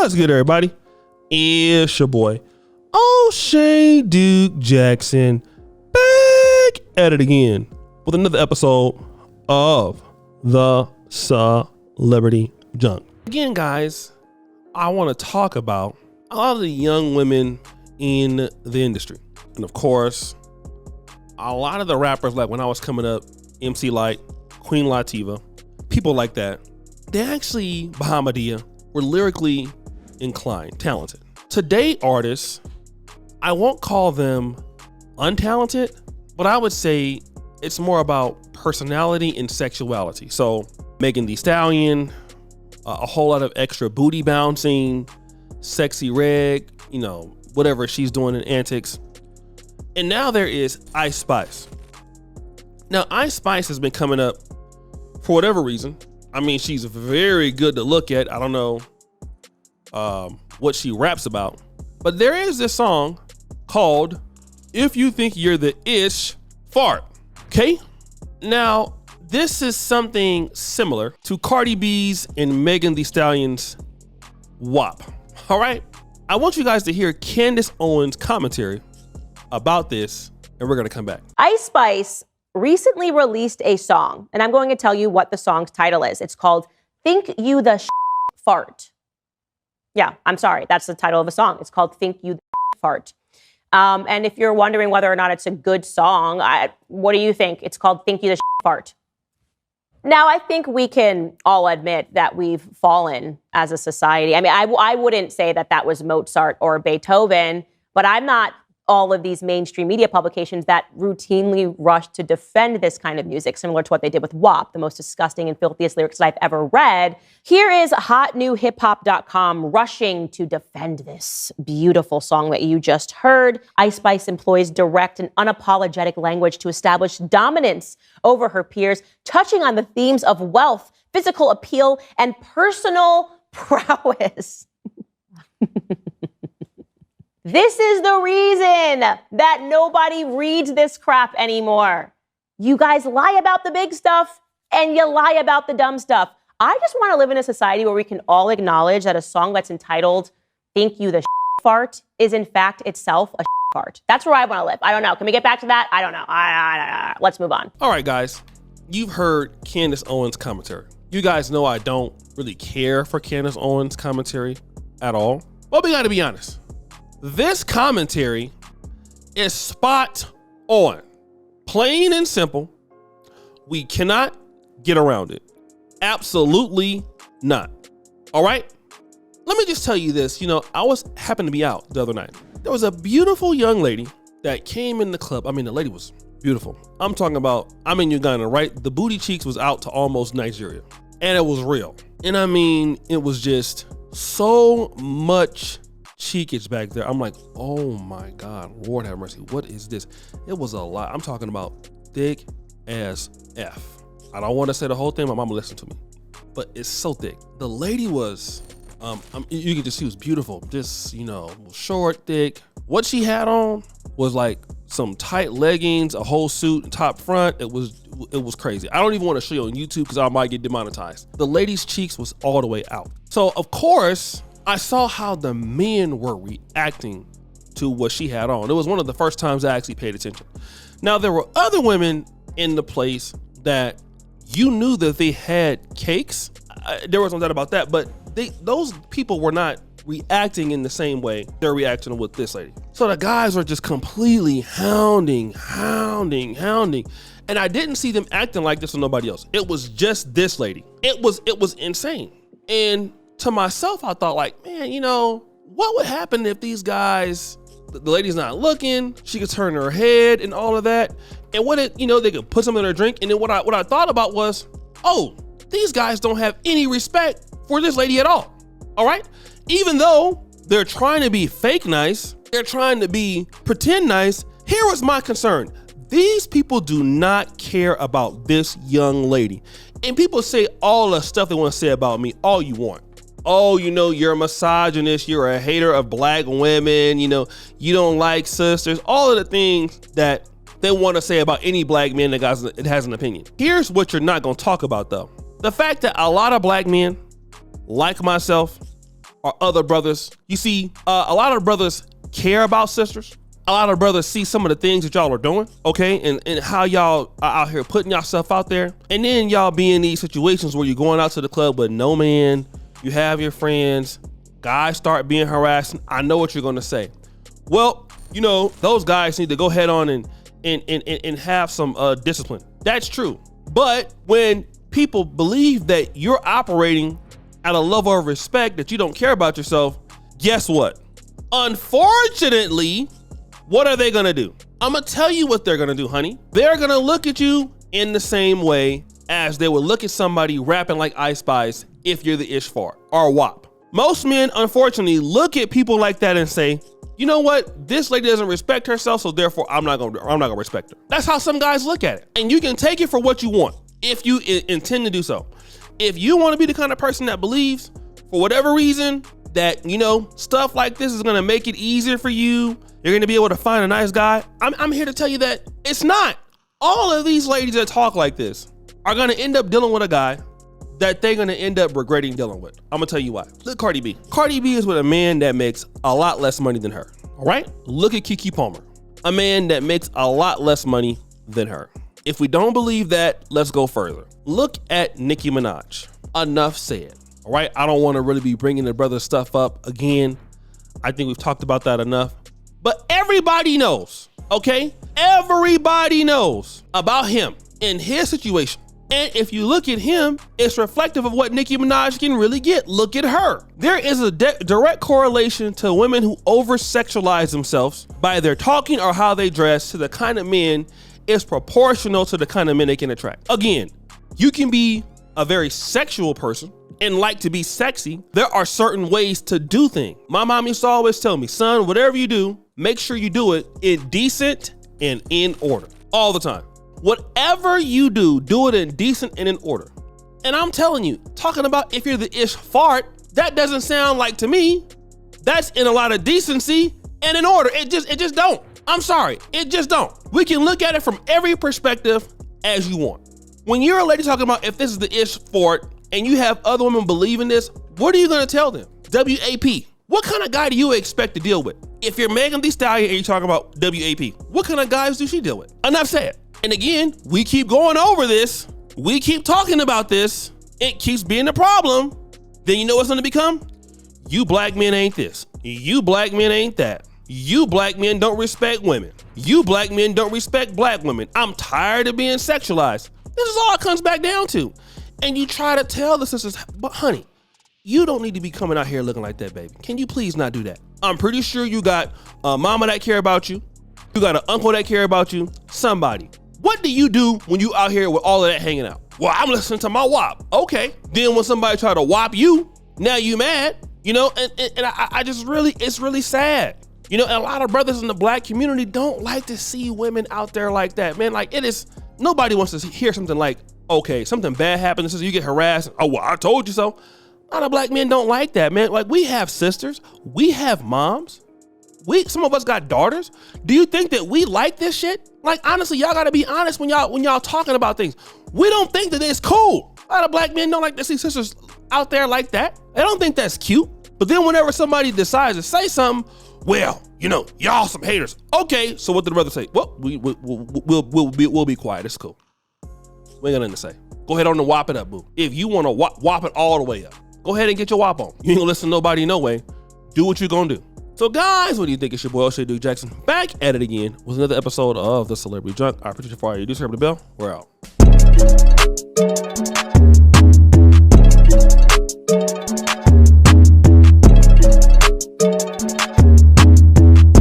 What's good, everybody? It's your boy, O'Shea Duke Jackson, back at it again with another episode of the Celebrity Junk. Again, guys, I want to talk about a lot of the young women in the industry. And of course, a lot of the rappers, like when I was coming up, MC Lyte, Queen Latifah, people like that, they actually, Bahamadia, were lyrically inclined, talented. Today artists, I won't call them untalented, but I would say it's more about personality and sexuality. So Megan Thee Stallion, a whole lot of extra booty bouncing, sexy reg, whatever she's doing in antics. And now there is Ice Spice. Now Ice Spice has been coming up for whatever reason. I mean, she's very good to look at. I don't know what she raps about, but there is this song called If You Think You're the Ish, Fart. Okay. Now, this is something similar to Cardi B's and Megan Thee Stallion's WAP. All right. I want you guys to hear Candace Owens' commentary about this, and we're going to come back. Ice Spice recently released a song, and I'm going to tell you what the song's title is. It's called Think You the Fart. Yeah, I'm sorry. That's the title of a song. It's called Think You the Fart. And if you're wondering whether or not it's a good song, what do you think? It's called Think You the Fart. Now, I think we can all admit that we've fallen as a society. I mean, I wouldn't say that that was Mozart or Beethoven, but I'm not all of these mainstream media publications that routinely rush to defend this kind of music, similar to what they did with WAP, the most disgusting and filthiest lyrics that I've ever read. Here is hotnewhiphop.com rushing to defend this beautiful song that you just heard. Ice Spice employs direct and unapologetic language to establish dominance over her peers, touching on the themes of wealth, physical appeal, and personal prowess. This is the reason that nobody reads this crap anymore. You guys lie about the big stuff and you lie about the dumb stuff. I just want to live in a society where we can all acknowledge that a song that's entitled Think You the Fart is in fact itself a fart. That's where I want to live. I don't know. Can we get back to that? I don't know. Let's move on. All right, guys. You've heard Candace Owens' commentary. You guys know I don't really care for Candace Owens' commentary at all. But we got to be honest. This commentary is spot on, plain and simple. We cannot get around it. Absolutely not. All right. Let me just tell you this. I happened to be out the other night. There was a beautiful young lady that came in the club. I mean, the lady was beautiful. I'm talking about, I'm in Uganda, right? The booty cheeks was out to almost Nigeria, and it was real. And I mean, it was just so much cheekage back there. I'm like, oh my God, Lord have mercy. What is this? It was a lot. I'm talking about thick as F. I don't want to say the whole thing. My mama listened to me, but it's so thick. The lady was, you could just see, was beautiful. Just, short, thick. What she had on was like some tight leggings, a whole suit, top front. It was crazy. I don't even want to show you on YouTube because I might get demonetized. The lady's cheeks was all the way out. So of course, I saw how the men were reacting to what she had on. It was one of the first times I actually paid attention. Now, there were other women in the place that you knew that they had cakes. There was no doubt about that, but those people were not reacting in the same way they're reacting with this lady. So the guys were just completely hounding. And I didn't see them acting like this with nobody else. It was just this lady. It was insane. And to myself, I thought like, man, what would happen if these guys, the lady's not looking, she could turn her head and all of that. And they could put something in her drink. And then what I thought about was, oh, these guys don't have any respect for this lady at all. All right. Even though they're trying to be fake nice, they're trying to be pretend nice. Here was my concern. These people do not care about this young lady. And people say all the stuff they want to say about me, all you want. Oh, you're a misogynist, you're a hater of black women, you don't like sisters, all of the things that they want to say about any black man that has an opinion. Here's what you're not going to talk about though. The fact that a lot of black men, like myself, or other brothers. You see, a lot of brothers care about sisters. A lot of brothers see some of the things that y'all are doing, okay? And how y'all are out here putting yourself out there. And then y'all be in these situations where you're going out to the club with no man, you have your friends, guys start being harassed. I know what you're gonna say. Well, you know, those guys need to go head on and have some discipline. That's true. But when people believe that you're operating at a level of respect that you don't care about yourself, guess what? Unfortunately, what are they gonna do? I'm gonna tell you what they're gonna do, honey. They're gonna look at you in the same way as they would look at somebody rapping like Ice Spice if you're the ish fart or WAP. Most men, unfortunately, look at people like that and say, you know what? This lady doesn't respect herself, so therefore I'm not gonna respect her. That's how some guys look at it. And you can take it for what you want if you intend to do so. If you want to be the kind of person that believes, for whatever reason, that, you know, stuff like this is gonna make it easier for you, you're gonna be able to find a nice guy, I'm here to tell you that it's not. All of these ladies that talk like this are gonna end up dealing with a guy that they're gonna end up regretting dealing with. I'm gonna tell you why. Look, Cardi B. Cardi B is with a man that makes a lot less money than her, all right? Look at Keke Palmer, a man that makes a lot less money than her. If we don't believe that, let's go further. Look at Nicki Minaj. Enough said, all right? I don't wanna really be bringing the brother stuff up again. I think we've talked about that enough. But everybody knows, okay? Everybody knows about him and his situation. And if you look at him, it's reflective of what Nicki Minaj can really get. Look at her. There is a direct correlation to women who over-sexualize themselves by their talking or how they dress to the kind of men is proportional to the kind of men they can attract. Again, you can be a very sexual person and like to be sexy. There are certain ways to do things. My mom used to always tell me, son, whatever you do, make sure you do it in decent and in order all the time. Whatever you do it in decent and in order. And I'm telling you, talking about if you're the ish fart, that doesn't sound like to me. That's in a lot of decency and in order. It just don't. I'm sorry, it just don't. We can look at it from every perspective as you want. When you're a lady talking about if this is the ish fart and you have other women believe in this, what are you gonna tell them? WAP. What kind of guy do you expect to deal with? If you're Megan Thee Stallion and you're talking about WAP, what kind of guys do she deal with? Enough said. And again, we keep going over this. We keep talking about this. It keeps being a problem. Then you know what's gonna become? You black men ain't this. You black men ain't that. You black men don't respect women. You black men don't respect black women. I'm tired of being sexualized. This is all it comes back down to. And you try to tell the sisters, but honey, you don't need to be coming out here looking like that, baby. Can you please not do that? I'm pretty sure you got a mama that care about you. You got an uncle that care about you. Somebody. What do you do when you out here with all of that hanging out? Well, I'm listening to my WAP. Okay. Then when somebody try to WAP you, now you mad, you know, and I just really, it's really sad. You know, and a lot of brothers in the black community don't like to see women out there like that, man. Like it is, nobody wants to hear something like, okay, something bad happens, you get harassed. Oh, well, I told you so. A lot of black men don't like that, man. Like we have sisters, we have moms. Some of us got daughters. Do you think that we like this shit? Like, honestly, y'all gotta be honest when y'all talking about things. We don't think that it's cool. A lot of black men don't like to see sisters out there like that. They don't think that's cute. But then whenever somebody decides to say something, well, you know, y'all some haters. Okay, so what did the brother say? Well, we'll be quiet. It's cool. We ain't got nothing to say. Go ahead on and WAP it up, boo. If you want to WAP it all the way up, go ahead and get your WAP on. You ain't gonna listen to nobody no way. Do what you gonna do. So guys, what do you think? It's your boy, Shea Duke Jackson, back at it again with another episode of The Celebrity Junk. I appreciate you for all you do. Serve the bell. We're out.